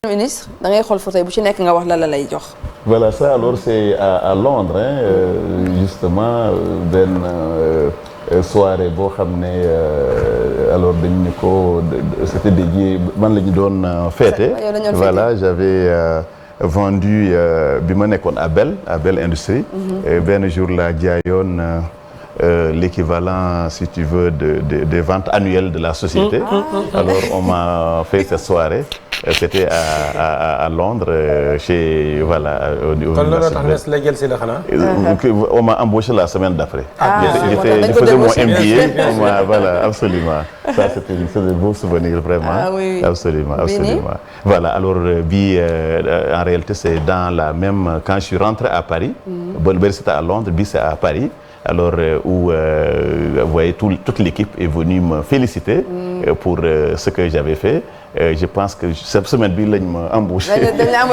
ministre da ngay xool fauteuil bu ci nekk nga wax la lay jox. Voilà, ça alors c'est à Londres justement benn soirée boo xam ne alors dañ ne ko c'était dédié man la ñu doon fêter. Voilà, j'avais vendu bi ma nekkoon à Bell Industrie. benn jour la jaayoon l'équivalent si tu veux des ventes annuelles de la société. Alors on m'a fait cette soirée. C'était à Londres chez voilà au kon looloo tax la jël si la xanaa. On m'a embauché la semaine d'après. Je faisais mon MBA. Voilà, absolument. Ça c'était de beaux souvenirs vraiment. Ah oui. Absolument. Voilà, alors bi en réalité c'est dans la même quand je suis rentré à Paris. Bon, c'était à Londres, bi c'est à Paris. Alors où vous voyez toute l'équipe est venue me féliciter pour ce que j'avais fait. Je pense que cette semaine bi lañ ma embauché.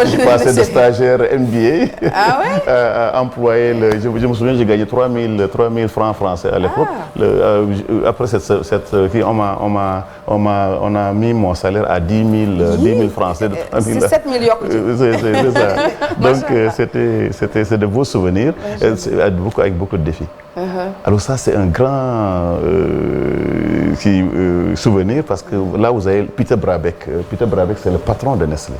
J'ai passé de stagiaire MBA. Ah ouais? À employé je me souviens j'ai gagné 3000 francs français à l'époque. Après cette on a mis mon salaire à 10 000 francs. C'est 7 000 yokku ci. C'est ça. Donc c'est de beaux souvenirs avec beaucoup de défis. Alors ça c'est un grand souvenir parce que là vous avez Peter Brabeck. Peter Brabeck c'est le patron de Nestlé.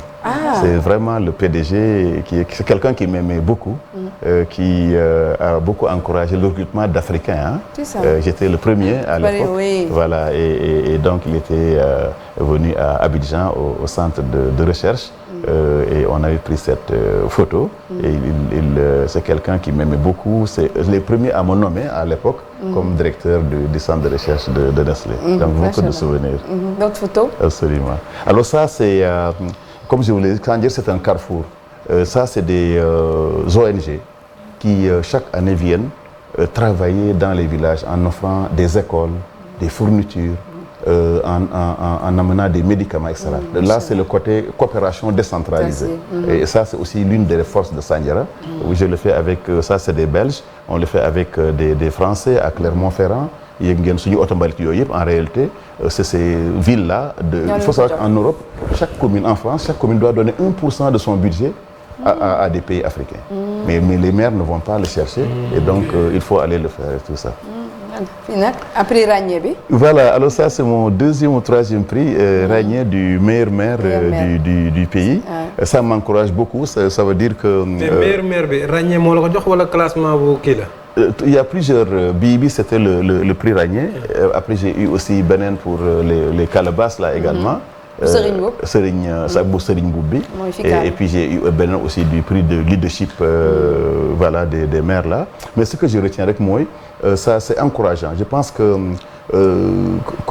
C'est vraiment le PDG c'est quelqu'un qui m'aimait beaucoup, qui a beaucoup encouragé le recrutement d'Africains. C'est ça. J'étais le premier à l'époque. Oui. Voilà et donc il était venu à Abidjan au centre de recherche. Et on avait pris cette photo. Et c'est quelqu'un qui m'aimait beaucoup. C'est les premiers à me nommer à l'époque comme directeur du centre de recherche de Nestlé. Donc beaucoup de souvenirs. D'autres photos? Absolument. Alors ça c'est comme je voulais dire c'est un carrefour. Ça c'est des ONG qui chaque année viennent travailler dans les villages en offrant des écoles, des fournitures. En amenant des médicaments, etc. Là, c'est le côté coopération décentralisée. Et ça, c'est aussi l'une des forces de Sandiara. Je le fais avec, ça c'est des Belges, on le fait avec des Français à Clermont-Ferrand. En réalité, c'est ces villes-là. Il faut savoir qu'en Europe, chaque commune, en France, chaque commune doit donner 1% de son budget à des pays africains. Mais les maires ne vont pas le chercher. Et donc, il faut aller le faire et tout ça. Après Ragné bi. Voilà, alors ça c'est mon deuxième ou troisième prix, Ragné du meilleur maire du pays. Ça m'encourage beaucoup, ça veut dire que. meilleur maire bi Ragné moo la ko jox wala classement bu kii la. Il y a plusieurs bi c'était le prix Ragné. Après j'ai eu aussi beneen pour les calebasses là également. Serigne Mboup bi. Et puis j'ai eu beneen aussi du prix de leadership voilà des maires là. Mais ce que je retiens rek mooy ça c'est encourageant. Je pense que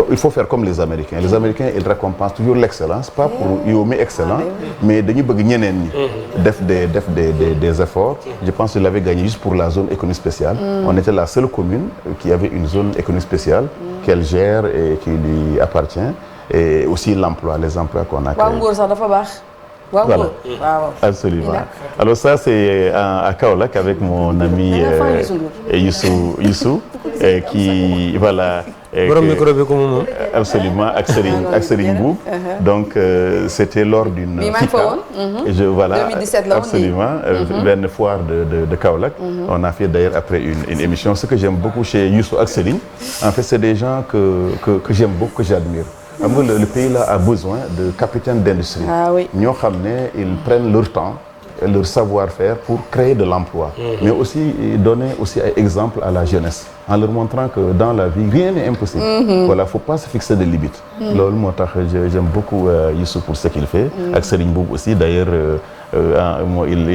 il faut faire comme les Américains. Les Américains ils récompensent toujours l'excellence, pas pour yow mi excellent, mais dañu bëgg ñeneen ñi def des efforts. Je pense que je l'avais gagné juste pour la zone économique spéciale. On était la seule commune qui avait une zone économique spéciale qu'elle gère et qui lui appartient. Et aussi l'emploi, les emplois qu'on a créés. Waaw Ngour sax dafa baax. Voilà. Wow. Absolument. Alors ça c'est à Kaolack avec mon ami Youssou qui voilà. Borom micro bi ko moom. Absolument ak Serigne Mboup. Donc c'était lors d'une FICA. Je voilà 2017 là absolument benn foire de Kaolack. On a fait d'ailleurs après une émission. Ce que j'aime beaucoup chez Youssou ak Serigne, en fait c'est des gens que j'aime beaucoup, que j'admire. Le pays là a besoin de capitaines d'industrie. Ñoo xam ne ils prennent leur temps, leur savoir-faire pour créer de l'emploi. Mais aussi donner aussi un exemple à la jeunesse en leur montrant que dans la vie rien n'est impossible. Voilà, faut pas se fixer de limites. Loolu moo tax j'aime beaucoup Youssou pour ce qu'il fait. Ak Serigne Mboup aussi d'ailleurs il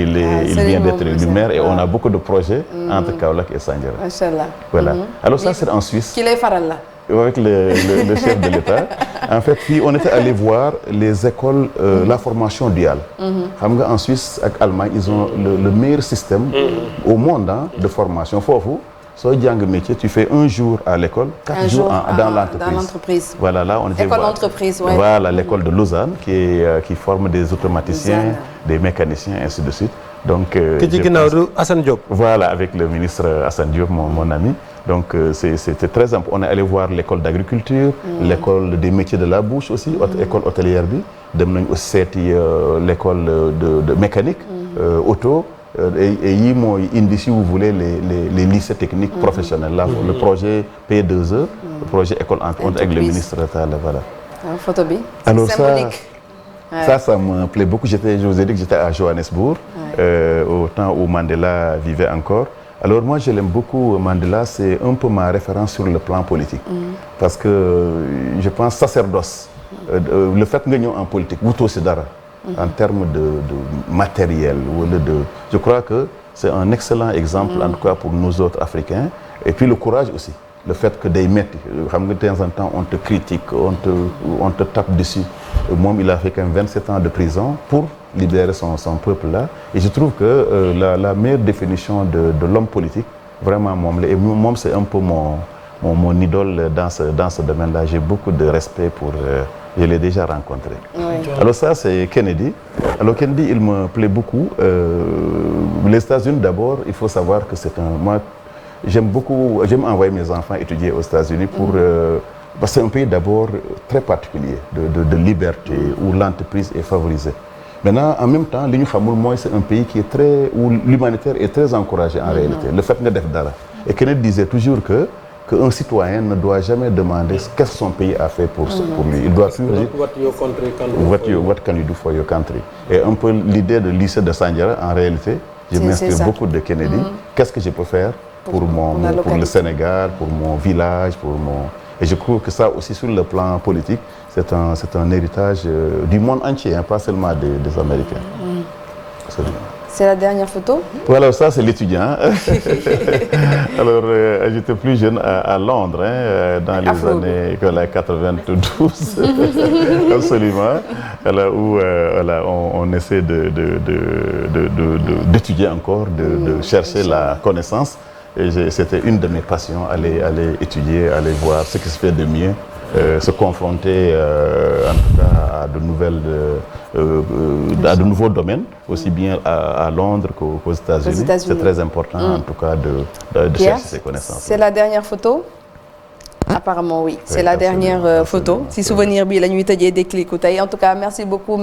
vient d'être élu maire et on a beaucoup de projets entre Kaolack et Sandiara. Machallah. Voilà. Alors ça c'est en Suisse. Ki lay faral la. Avec le chef de l'État. En fait, puis on était allé voir les écoles, la formation duale. Xam nga en Suisse ak Allemagne, ils ont le meilleur système au monde de formation. Foofu soo jàng métier, tu fais un jour à l'école, 4 jours dans l'entreprise. Voilà, là on était école d'entreprise, ouais. Voilà, l'école de Lausanne qui forme des automaticiens, des mécaniciens, ainsi de suite. Donc Assane Diop. Voilà, avec le ministre Assane Diop, mon ami. Donc c'était très important. On est allé voir l'école d'agriculture, l'école des métiers de la bouche aussi, école hôtelière bi. Dem nañ aussi seeti l'école de mécanique, auto. Et yii mooy indi si vous voulez les lycées techniques professionnels. Là, le projet P2E, le projet école en compte avec le ministre Talla, voilà. Photo bi. Alors symbolique. Ça me plaît beaucoup. Je vous ai dit que j'étais à Johannesburg, au temps où Mandela vivait encore. Alors moi, je l'aime beaucoup, Mandela, c'est un peu ma référence sur le plan politique. Parce que je pense sacerdoce, le fait que nous en politique, vous aussi dara. En termes de matériel, je crois que c'est un excellent exemple, en tout cas pour nous autres Africains. Et puis le courage aussi. Le fait que des maîtres, de temps en temps, on te critique, on te tape dessus. Moi, il a fait quand même 27 ans de prison pour libérer son peuple-là. Et je trouve que la meilleure définition de l'homme politique, vraiment, moi, c'est un peu mon idole dans ce domaine-là. J'ai beaucoup de respect pour... je l'ai déjà rencontré. Oui. Alors ça, c'est Kennedy. Alors Kennedy, il me plaît beaucoup. Les États-Unis, d'abord, il faut savoir que c'est un... Moi, j'aime envoyer mes enfants étudier aux États-Unis pour... parce que c'est un pays d'abord très particulier, de liberté, où l'entreprise est favorisée. Maintenant, en même temps, l'Union Famoul, moi, c'est un pays où l'humanitaire est très encouragé en réalité. Le fait de def dara. Et Kennedy disait toujours qu'un citoyen ne doit jamais demander qu'est-ce que son pays a fait pour lui. Il doit toujours dire what can you do for your country. Et un peu l'idée de lycée de Sandiara, en réalité, je m'inspire beaucoup de Kennedy. Qu'est-ce que je peux faire pour le Sénégal, pour mon village, Et je trouve que ça aussi, sur le plan politique, c'est un héritage du monde entier, hein, pas seulement des Américains. C'est la dernière photo. Voilà, ça c'est l'étudiant. Alors, j'étais plus jeune à Londres, hein, dans les années 92, absolument, là où on essaie d'étudier encore, de chercher la connaissance. Et c'était une de mes passions, aller étudier, aller voir ce qui se fait de mieux, se confronter en tout cas à de nouveaux domaines, aussi bien à Londres qu'aux États-Unis. C'est très important en tout cas de chercher ces connaissances. C'est la dernière photo? Apparemment oui, c'est la dernière photo. Si souvenir bi la ñuy tëjee Déclic tey. En tout cas, merci beaucoup.